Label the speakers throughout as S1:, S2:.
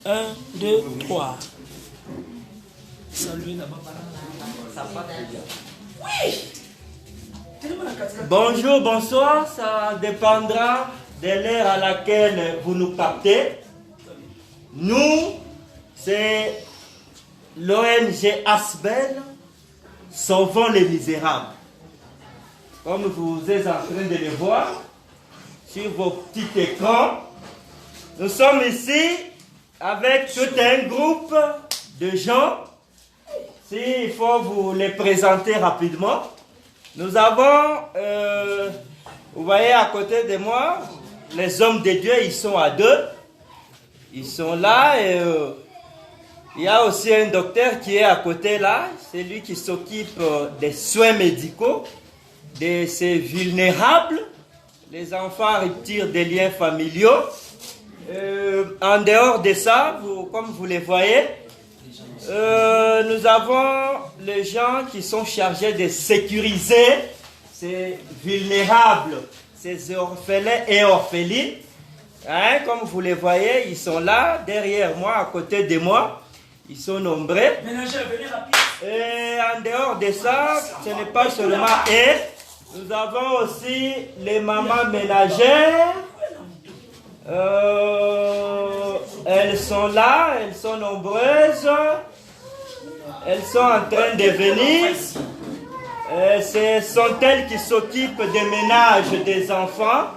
S1: Un, deux, trois. Salut là-bas. Oui.
S2: Bonjour, bonsoir, ça dépendra de l'heure à laquelle vous nous captez. Nous, c'est l'ONG Asbel, Sauvons les Misérables. Comme vous êtes en train de le voir sur vos petits écrans, nous sommes ici avec tout un groupe de gens. Il faut vous les présenter rapidement. Nous avons, vous voyez à côté de moi, les hommes de Dieu, ils sont à deux. Ils sont là et il y a aussi un docteur qui est à côté là. C'est lui qui s'occupe des soins médicaux de ces vulnérables. Les enfants retirent des liens familiaux. En dehors de ça, comme vous les voyez, nous avons les gens qui sont chargés de sécuriser ces vulnérables, ces orphelins et orphelines. Hein, comme vous les voyez, ils sont là, derrière moi, à côté de moi. Ils sont nombreux. Et en dehors de ça, ce n'est pas seulement eux. Nous avons aussi les mamans ménagères. Elles sont là, elles sont nombreuses. Elles sont en train de venir. Ce sont elles qui s'occupent des ménages des enfants,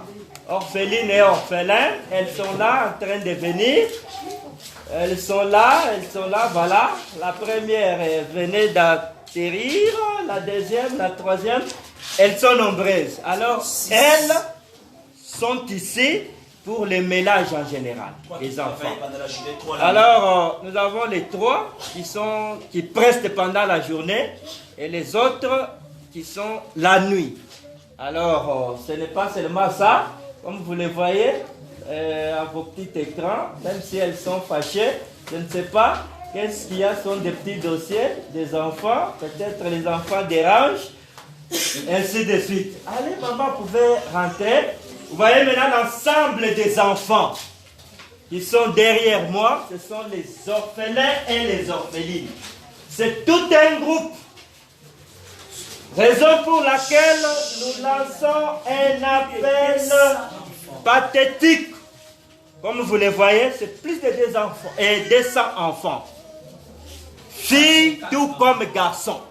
S2: orphelines et orphelins. Elles sont là en train de venir. Elles sont là, voilà. La première venait d'atterrir, la deuxième, la troisième. Elles sont nombreuses. Alors, elles sont ici pour les ménages en général, les enfants. Alors, nous avons les trois qui prestent pendant la journée et les autres qui sont la nuit. Alors, ce n'est pas seulement ça, comme vous les voyez à vos petits écrans, même si elles sont fâchées, je ne sais pas qu'est-ce qu'il y a sur des petits dossiers des enfants, peut-être les enfants dérangent, ainsi de suite. Allez, maman, vous pouvez rentrer. Vous voyez maintenant l'ensemble des enfants qui sont derrière moi, ce sont les orphelins et les orphelines. C'est tout un groupe. Raison pour laquelle nous lançons un appel pathétique. Comme vous le voyez, c'est plus de 200 enfants. Filles tout comme garçons.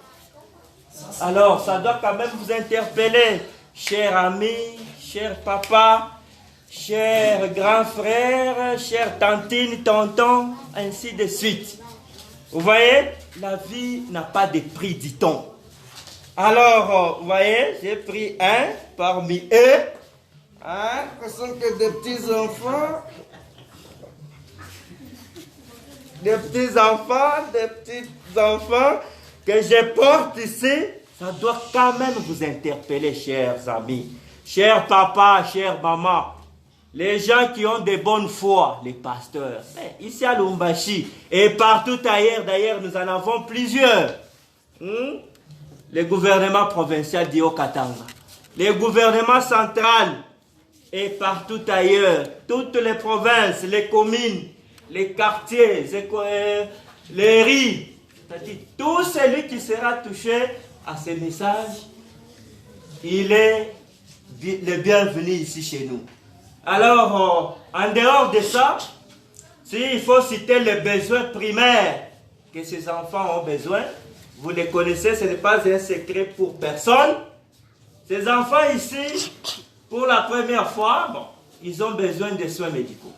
S2: Alors, ça doit quand même vous interpeller, chers amis, cher papa, cher grand frère, chère tantine, tonton, ainsi de suite. Vous voyez, la vie n'a pas de prix, dit-on. Alors, vous voyez, j'ai pris un parmi eux. Hein, ce sont que des petits enfants. Des petits enfants que je porte ici. Ça doit quand même vous interpeller, chers amis. Chers papas, chères mamans, les gens qui ont de bonne foi, les pasteurs, ici à Lumbashi et partout ailleurs, d'ailleurs nous en avons plusieurs. Le gouvernement provincial d'Io-Katanga, le gouvernement central et partout ailleurs, toutes les provinces, les communes, les quartiers, les riz, c'est-à-dire tout celui qui sera touché à ces messages, il est le bienvenu ici chez nous. Alors, en dehors de ça, s'il faut citer les besoins primaires que ces enfants ont besoin, vous les connaissez, ce n'est pas un secret pour personne. Ces enfants ici, pour la première fois, ils ont besoin de soins médicaux.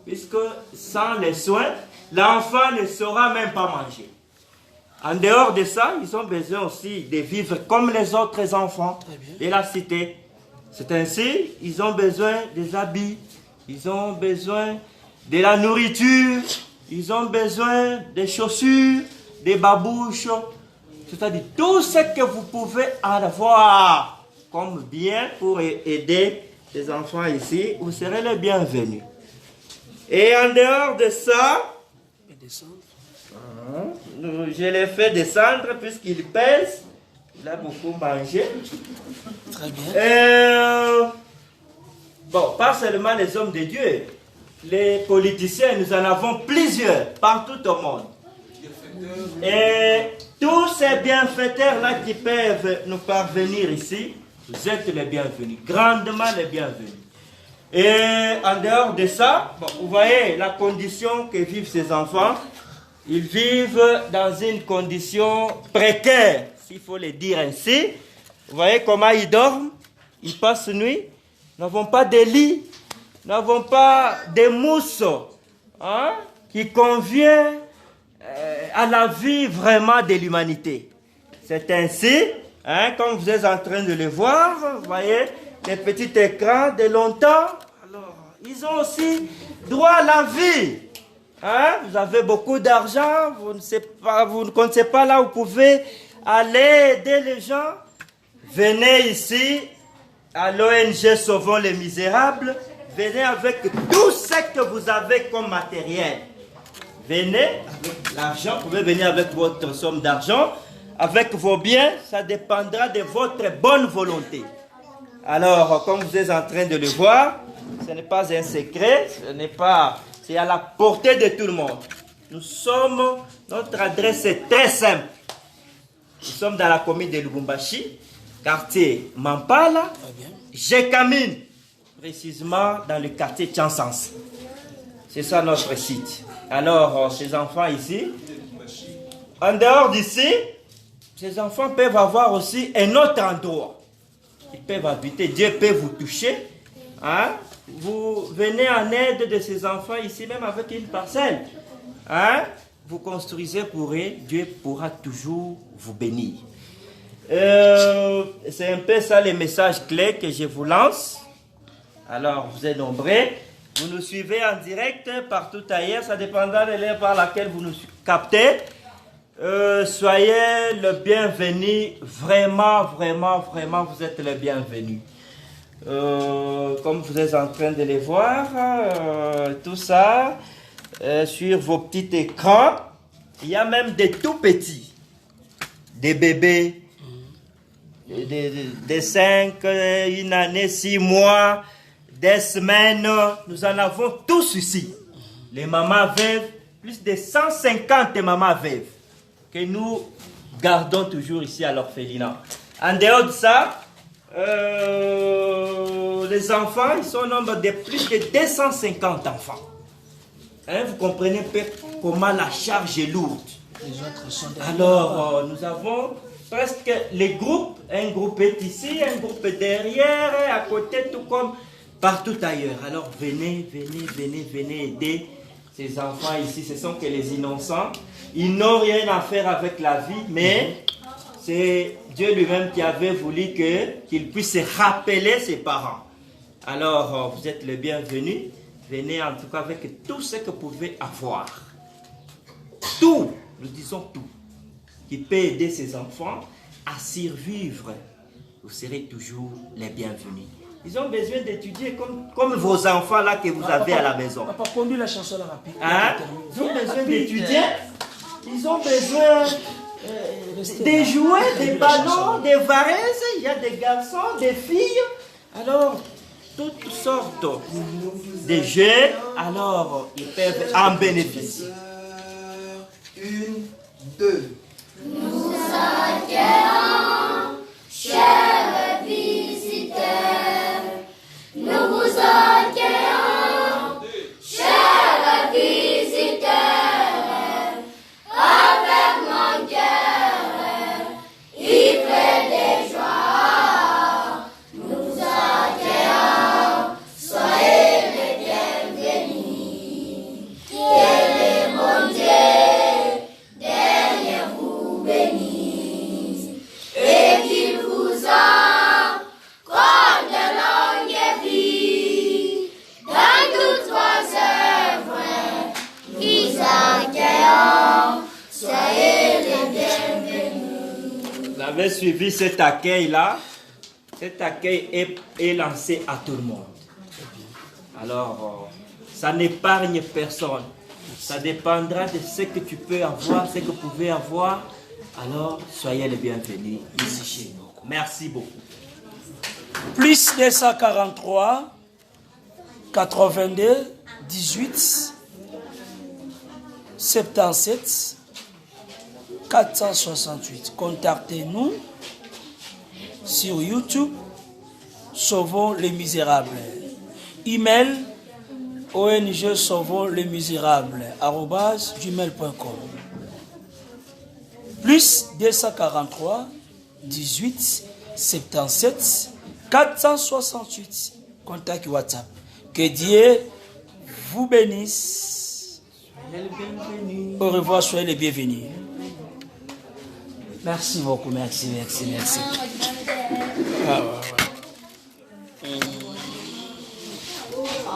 S2: Puisque sans les soins, l'enfant ne saura même pas manger. En dehors de ça, ils ont besoin aussi de vivre comme les autres enfants de la cité. C'est ainsi, ils ont besoin des habits, ils ont besoin de la nourriture, ils ont besoin des chaussures, des babouches, c'est-à-dire tout ce que vous pouvez avoir comme bien pour aider les enfants ici, vous serez les bienvenus. Et en dehors de ça, je les fais descendre puisqu'il pèse. Il a beaucoup mangé.
S1: Très bien.
S2: Bon, pas seulement les hommes de Dieu. les politiciens, nous en avons plusieurs partout au monde. Et tous ces bienfaiteurs-là qui peuvent nous parvenir ici, vous êtes les bienvenus, grandement les bienvenus. Et en dehors de ça, bon, vous voyez la condition que vivent ces enfants. Ils vivent dans une condition précaire, s'il faut le dire ainsi. Vous voyez comment ils dorment, ils passent nuit. Nous n'avons pas de lit, nous n'avons pas de mousse qui convient à la vie vraiment de l'humanité. C'est ainsi, comme vous êtes en train de le voir, vous voyez, les petits écrans de longtemps. Alors, ils ont aussi droit à la vie. Vous avez beaucoup d'argent, vous ne connaissez pas là où vous pouvez aller aider les gens. Venez ici à l'ONG Sauvons les Misérables. Venez avec tout ce que vous avez comme matériel. Venez avec l'argent, vous pouvez venir avec votre somme d'argent, avec vos biens, ça dépendra de votre bonne volonté. Alors, comme vous êtes en train de le voir, ce n'est pas un secret, c'est à la portée de tout le monde. Notre adresse est très simple. Nous sommes dans la commune de Lubumbashi, quartier Mampala, Jekamine, précisément dans le quartier Tchansans. C'est ça notre site. Alors, ces enfants ici, en dehors d'ici, ces enfants peuvent avoir aussi un autre endroit. Ils peuvent habiter, Dieu peut vous toucher. Vous venez en aide de ces enfants ici, même avec une parcelle. Vous construisez pour eux, Dieu pourra toujours vous bénir. C'est un peu ça les messages clés que je vous lance. Alors, vous êtes nombreux. Vous nous suivez en direct partout ailleurs. Ça dépendra de l'heure par laquelle vous nous captez. Soyez le bienvenu. Vraiment, vraiment, vraiment, vous êtes les bienvenus. Comme vous êtes en train de les voir, tout ça, sur vos petits écrans, il y a même des tout petits, des bébés, des 5, une année, 6 mois, des semaines, nous en avons tous ici. Les mamans veuves, plus de 150 mamans veuves, que nous gardons toujours ici à l'orphelinat. En dehors de ça, les enfants, ils sont au nombre de plus de 250 enfants. Vous comprenez un peu comment la charge est lourde. Alors, nous avons presque les groupes. Un groupe est ici, un groupe est derrière, à côté, tout comme partout ailleurs. Alors, venez aider ces enfants ici. Ce sont que les innocents. Ils n'ont rien à faire avec la vie, mais c'est Dieu lui-même qui avait voulu qu'ils puissent rappeler ses parents. Alors, vous êtes les bienvenus. Venez en tout cas avec tout ce que vous pouvez avoir. Tout, nous disons tout, qui peut aider ces enfants à survivre. Vous serez toujours les bienvenus. Ils ont besoin d'étudier comme vos enfants là que vous avez à la maison.
S1: Papa, conduis la chanson là rapide.
S2: Ils ont besoin d'étudier. Ils ont besoin de jouer, des ballons, des varaises. Il y a des garçons, des filles. Alors, toutes sortes de jeux. Alors, ils peuvent en bénéficier.
S3: 1, 2.
S4: Nous accueillons, chers visiteurs. Nous vous accueillons, chers visiteurs. Avec mon cœur, ivre de joie. Nous accueillons, soyez les bienvenus. Que le bon Dieu derrière vous bénisse et qu'il vous accorde de longue vie dans toutes vos œuvres. Nous accueillons, soyez les bienvenus.
S2: Vous avez suivi cet accueil-là. Cet accueil est lancé à tout le monde. Alors, ça n'épargne personne. Ça dépendra de ce que tu peux avoir, ce que vous pouvez avoir. Alors, soyez les bienvenus ici chez nous. Merci beaucoup.
S1: Plus 243 82 18 77 468. Contactez-nous sur YouTube, Sauvons les Misérables. Email ONG Sauvons les Misérables @gmail.com. Plus 243 18 77 468. Contact WhatsApp. Que Dieu vous bénisse. Au revoir, soyez les bienvenus. Merci beaucoup, merci. Ah, ouais.